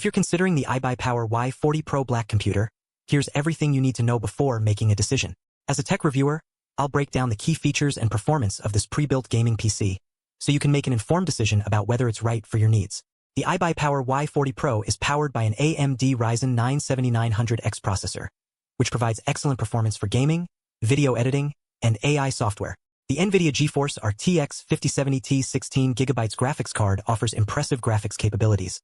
If you're considering the iBUYPOWER Y40 Pro Black computer, here's everything you need to know before making a decision. As a tech reviewer, I'll break down the key features and performance of this pre-built gaming PC, so you can make an informed decision about whether it's right for your needs. The iBUYPOWER Y40 Pro is powered by an AMD Ryzen 9 7900X processor, which provides excellent performance for gaming, video editing, and AI software. The NVIDIA GeForce RTX 5070T 16GB graphics card offers impressive graphics capabilities,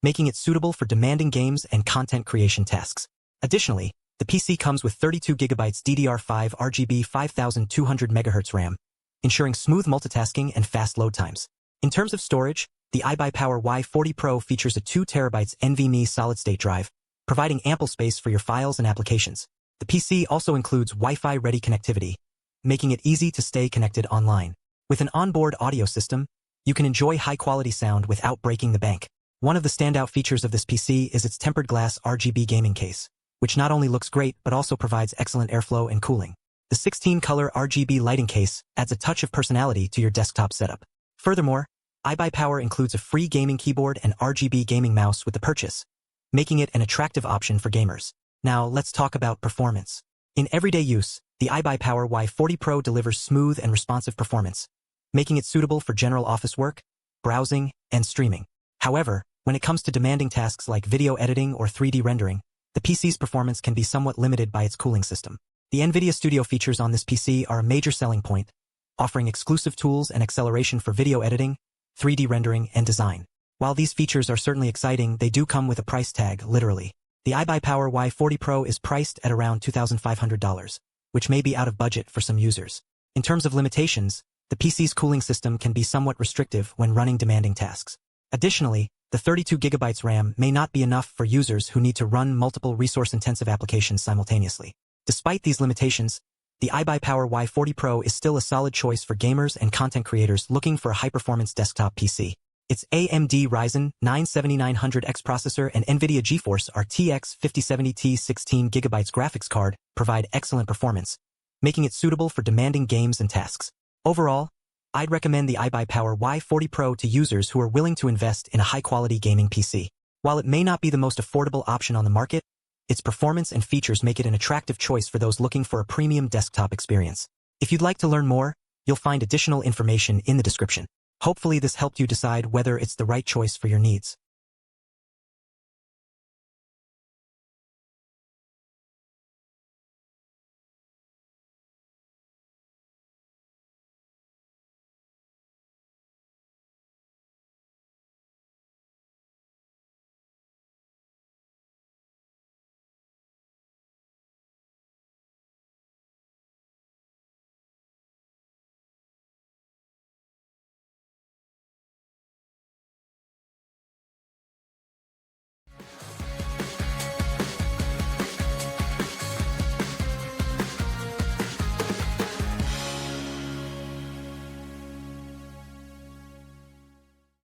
making it suitable for demanding games and content creation tasks. Additionally, the PC comes with 32GB DDR5 RGB 5200 MHz RAM, ensuring smooth multitasking and fast load times. In terms of storage, the iBUYPOWER Y40 Pro features a 2TB NVMe solid-state drive, providing ample space for your files and applications. The PC also includes Wi-Fi ready connectivity, making it easy to stay connected online. With an onboard audio system, you can enjoy high-quality sound without breaking the bank. One of the standout features of this PC is its tempered glass RGB gaming case, which not only looks great but also provides excellent airflow and cooling. The 16-color RGB lighting case adds a touch of personality to your desktop setup. Furthermore, iBUYPOWER includes a free gaming keyboard and RGB gaming mouse with the purchase, making it an attractive option for gamers. Now, let's talk about performance. In everyday use, the iBUYPOWER Y40 Pro delivers smooth and responsive performance, making it suitable for general office work, browsing, and streaming. However, when it comes to demanding tasks like video editing or 3D rendering, the PC's performance can be somewhat limited by its cooling system. The NVIDIA Studio features on this PC are a major selling point, offering exclusive tools and acceleration for video editing, 3D rendering, and design. While these features are certainly exciting, they do come with a price tag, literally. The iBUYPOWER Y40 Pro is priced at around $2,500, which may be out of budget for some users. In terms of limitations, the PC's cooling system can be somewhat restrictive when running demanding tasks. Additionally, the 32GB RAM may not be enough for users who need to run multiple resource-intensive applications simultaneously. Despite these limitations, the iBUYPOWER Y40 Pro is still a solid choice for gamers and content creators looking for a high-performance desktop PC. Its AMD Ryzen 9 7900X processor and NVIDIA GeForce RTX 5070T 16GB graphics card provide excellent performance, making it suitable for demanding games and tasks. Overall, I'd recommend the iBUYPOWER Y40 Pro to users who are willing to invest in a high-quality gaming PC. While it may not be the most affordable option on the market, its performance and features make it an attractive choice for those looking for a premium desktop experience. If you'd like to learn more, you'll find additional information in the description. Hopefully this helped you decide whether it's the right choice for your needs.